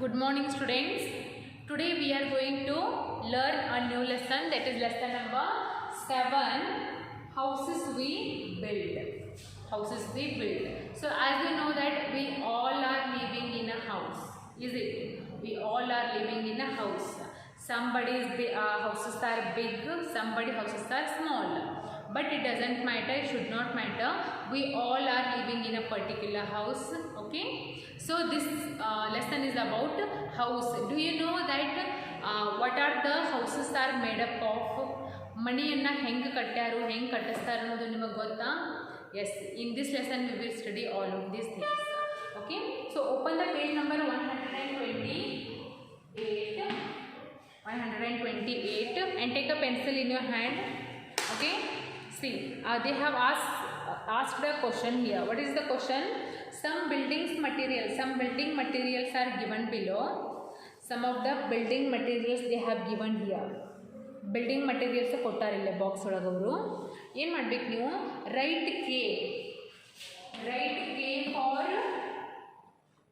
Good morning students. Today we are going to learn a new lesson, that is lesson number 7, houses we build. Houses we build. So as you know that we all are living in a house, is it? We all are living in a house. Somebody's houses are big, somebody's houses are small. But it doesn't matter, it should not matter. We all are living in a particular house. Okay. So this lesson is about house. Do you know that what are the houses are made up of? ಮನೆಯನ್ನು ಹೆಂಗೆ ಕಟ್ಟಾರು, ಹೆಂಗೆ ಕಟ್ಟಿಸ್ತಾರೆ ಅನ್ನೋದು ನಿಮಗೆ ಗೊತ್ತಾ? Yes, in this lesson we will study all of these things. Okay, so open the page number 128 and take a pencil in your hand. Okay, see, they have asked a question here. What is the question? Some building materials are given below. Some of the building materials they have given here. Building materials ಕೊಟ್ಟಾರಿಲ್ಲ box ಒಳಗೆ ಅವರು ಏನು ಮಾಡ್ಬೇಕು ನೀವು write K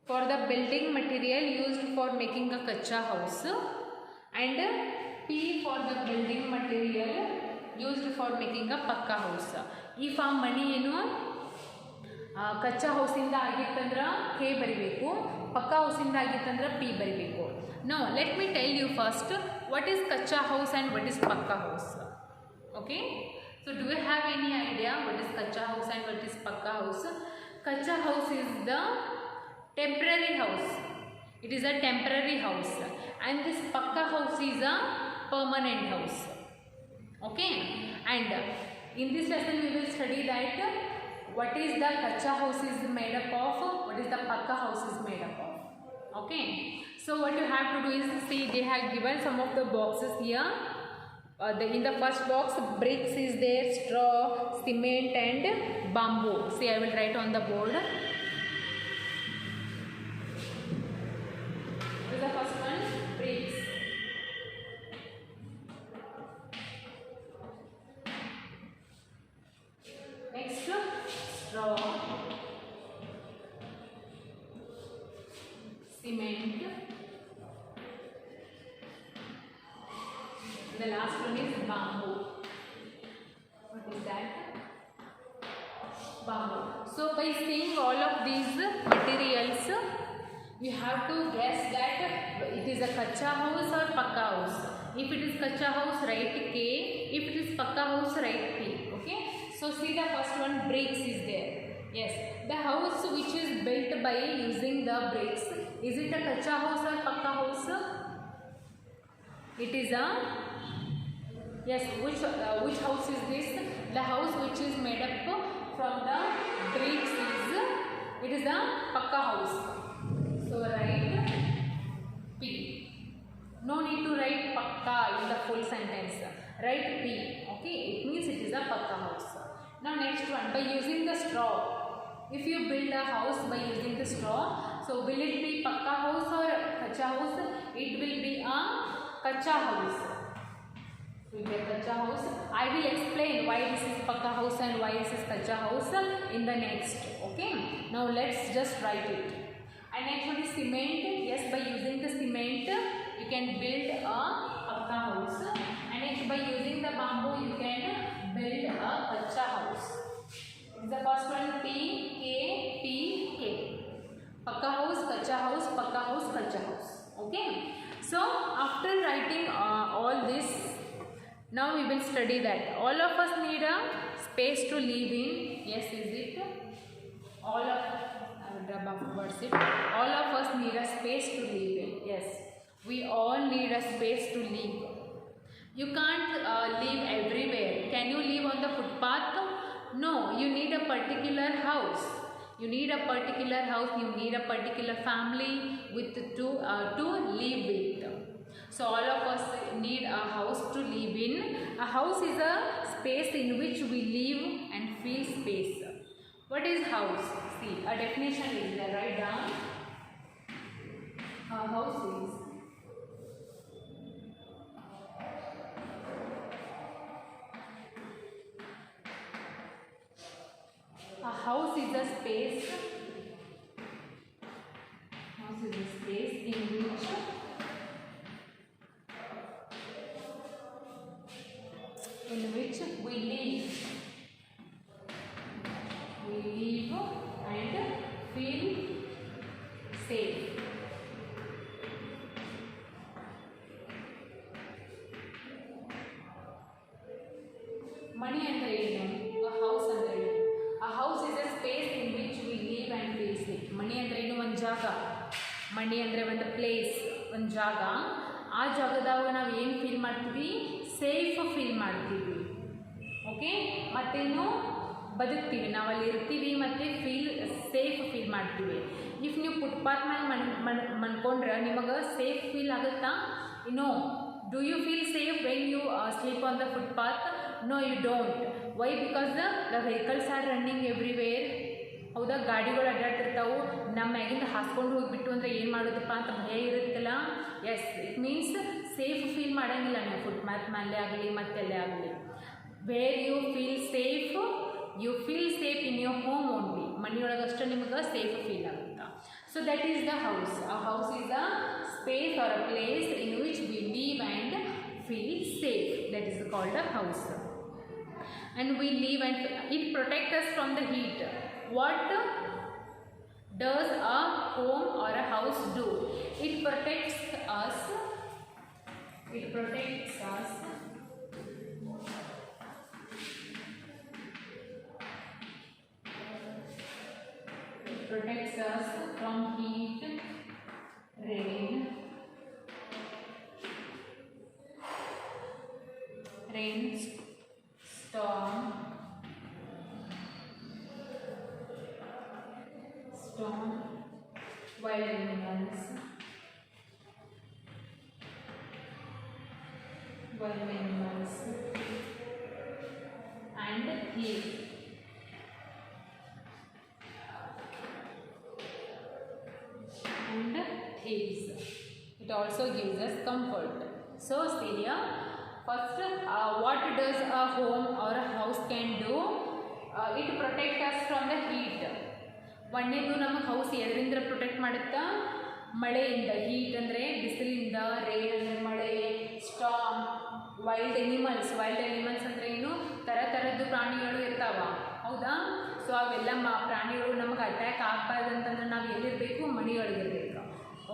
for the building material used for making a kutcha house and P for the building material used for making a pucca house. ಈ form ಮನಿ ಏನು ಕಚ್ಚಾ ಹೌಸಿಂದ ಆಗಿತ್ತಂದ್ರೆ K ಬರಿಬೇಕು, ಪಕ್ಕಾ ಹೌಸಿಂದ ಆಗಿತ್ತಂದ್ರೆ ಪಿ ಬರಿಬೇಕು. Now let me tell you first what is kacha house and what is pakka house. Okay, so do you have any idea what is kacha house and what is pakka house? Kacha house is the temporary house. It is a temporary house, and this pakka house is a permanent house. Okay, and in this lesson we will study that what is the kacha house is made up of, what is the pakka house is made up of. Okay, so what you have to do is see they have given some of the boxes here. In the first box bricks is there, straw, cement and bamboo. See, I will write on the board. This is the first one, bricks. Next, straw, cement. The last one is bamboo. What is that? Bamboo. So by seeing all of these materials, you have to guess that it is a kacha house or pakka house. If it is kacha house, write K. If it is pakka house, write P. Okay. So see the first one, bricks is there. Yes, the house which is built by using the bricks, is it a kacha house or pakka house? It is a, yes, which house is this? The house which is made up from the bricks it is a pakka house. So write P. No need to write pakka in the full sentence. Write P. Okay, it means it is a pakka house. Now next one, by using the straw. If you build a house by using the straw, so will it be pakka house or kacha house? It will be a kacha house. It will be a kacha house. I will explain why this is pakka house and why this is kacha house in the next. Okay. Now let's just write it. And next one is cement. Yes, by using the cement you can build a pakka house. And next, by using the bamboo you can build a kacha house. The first one P, K, P, K. Pakka house, kacha house, pakka house, kacha house. Okay. So after writing all this, now we will study that. All of us need a space to live in. Yes, is it? All of us need a space to live in. Yes, we all need a space to live. You can't live everywhere. Can you live on the footpath? No, you need a particular house. You need a particular house. You need a particular family with to live with. So all of us need a house to live in. A house is a space in which we live and feel space. What is house? See, a definition is there. Write down. A house is a space in which we live and feel safe. Money ಅಂದ್ರೆ ಏನು? A house ಅಂದ್ರೆ ಏನು? A house is a space in which we live and feel safe. ಮನಿ ಅಂದ್ರೆ ಏನು? ಒಂದು ಜಾಗ. ಮನಿ ಅಂದರೆ ಒಂದು ಪ್ಲೇಸ್, ಒಂದು ಜಾಗ. ಆ ಜಾಗದಾಗ ನಾವು ಏನು ಫೀಲ್ ಮಾಡ್ತೀವಿ? ಸೇಫ್ ಫೀಲ್ ಮಾಡ್ತೀವಿ. ಓಕೆ, ಮತ್ತೇನು ಬದುಕ್ತೀವಿ, ನಾವಲ್ಲಿ ಇರ್ತೀವಿ ಮತ್ತು ಸೇಫ್ ಫೀಲ್ ಮಾಡ್ತೀವಿ. ಇಫ್ ನೀವು ಫುಟ್ಪಾತ್ ಮೇಲೆ ಮನ್ಕೊಂಡ್ರೆ ನಿಮಗೆ ಸೇಫ್ ಫೀಲ್ ಆಗುತ್ತಾ? No. Do you feel safe when you sleep on the footpath? No, you don't. Why? Because the vehicles are running everywhere. ಹೌದಾ, ಗಾಡಿಗಳು ಅಡ್ಡಾಡ್ತಿರ್ತಾವೆ. ನಮ್ಮ ಮ್ಯಾಗಿಂದ ಹಾಸ್ಕೊಂಡು ಹೋಗಿಬಿಟ್ಟು ಅಂದರೆ ಏನು ಮಾಡೋದಪ್ಪ ಅಂತ ಭಯ ಇರುತ್ತಲ್ಲ. Yes, it means safe feel ಮಾಡೋಂಗಿಲ್ಲ ನೀವು ಫುಟ್ಪಾತ್ ಮೇಲೆ ಆಗಲಿ ಮತ್ತೆಲ್ಲೇ ಆಗಲಿ. Where you feel safe, you feel safe in your home only. ಮನೆಯೊಳಗಷ್ಟೇ ನಿಮಗೆ ಸೇಫ್ ಫೀಲ್ ಆಗುತ್ತಾ. So that is the house. A house is a space or a place in which we live and feel safe. That is called a house. And we live and it protects us from the heat. What does a home or a house do? It protects us. It protects us from heat, rain, storm, wild animals, and heat. And thieves. It also gives us comfort. So see here, first what does a home or a house can do? It protects us from the heat. ಒಂದೇದು ನಮಗೆ house ಎದರಿಂದ protect ಮಾಡುತ್ತಾ? ಮಳೆಯಿಂದ. Heat ಅಂದರೆ ಬಿಸಿಲಿಂದ, rain ಅಂದರೆ ಮಳೆ, storm, wild animals ಅಂದರೆ ಏನು? ಥರದ್ದು ಪ್ರಾಣಿಗಳು ಇರ್ತಾವ, ಹೌದಾ? ಸೊ ಅವೆಲ್ಲ ಪ್ರಾಣಿಗಳು ನಮಗೆ ಅಟ್ಯಾಕ್ ಆಗಬಾರ್ದು ಅಂತಂದ್ರೆ ನಾವು ಎಲ್ಲಿರಬೇಕು? ಮನೆಯೊಳಗಿರಬೇಕು.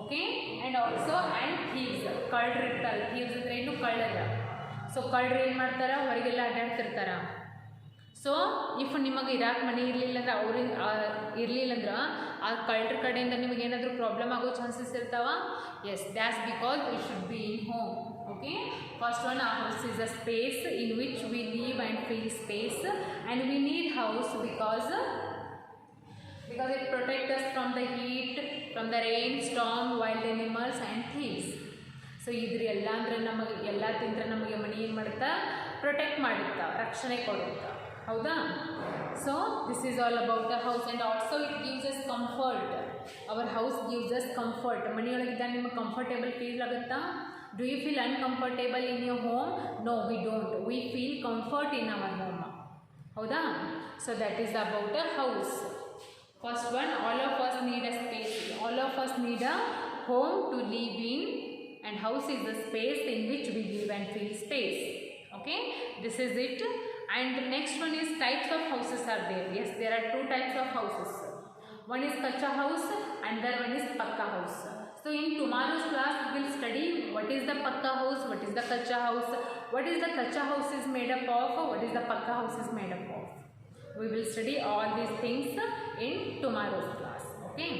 ಓಕೆ, ಆ್ಯಂಡ್ ಆಲ್ಸೋ ಥೀವ್ಸ್, ಕಳ್ಳರು ಇರ್ತಾರೆ. ಥೀವ್ಸ್ ಅಂದರೆ ಏನು? ಕಳ್ಳರ. ಸೊ ಕಳ್ಳರು ಏನು ಮಾಡ್ತಾರೆ? ಹೊರಗೆಲ್ಲ ಅಡ್ಡಾಡ್ತಿರ್ತಾರ. ಸೊ ಇಫ್ ನಿಮಗೆ ಇರಾಕ್ ಮನೆ ಇರಲಿಲ್ಲ ಅಂದ್ರೆ, ಅವ್ರಿಗೆ ಇರಲಿಲ್ಲ ಅಂದ್ರೆ ಆ ಕಳ್ಳರ ಕಡೆಯಿಂದ ನಿಮಗೆ ಏನಾದರೂ ಪ್ರಾಬ್ಲಮ್ ಆಗೋ ಚಾನ್ಸಸ್ ಇರ್ತಾವ. Yes, that's because we should be in home. Okay, first one, a house is a space in which we live and feel space, and we need house because it protects us from the heat, from the rain, storm, wild animals and thieves. So ಇದ್ರ ಎಲ್ಲ ಅಂದರೆ ನಮಗೆ ಎಲ್ಲ ತಿಂದ್ರೆ ನಮಗೆ ಮನೆ ಏನು ಮಾಡುತ್ತಾ? ಪ್ರೊಟೆಕ್ಟ್ ಮಾಡುತ್ತಾ, ರಕ್ಷಣೆ ಕೊಡುತ್ತಾ, ಹೌದಾ? So this is all about the house. And also it gives us comfort. Our house gives us comfort. ಮನೆಯೊಳಗಿದ್ದಾಗ ನಿಮಗೆ ಕಂಫರ್ಟೇಬಲ್ ಫೀಲ್ ಆಗುತ್ತಾ? Do you feel uncomfortable in your home? No, we don't. We feel comfort in our home. ಹೌದಾ? So that is about a house. First one, all of us need a space. All of us need a home to live in, and house is the space in which we live and feel space. Okay, this is it. And the next one is types of houses are there. Yes, there are two types of houses. One is kacha house and the other one is pakka house. So in tomorrow's class we will study what is the pakka house, what is the kacha house, what is the kacha house is made up of, what is the pakka house is made up of. We will study all these things in tomorrow's class. Okay.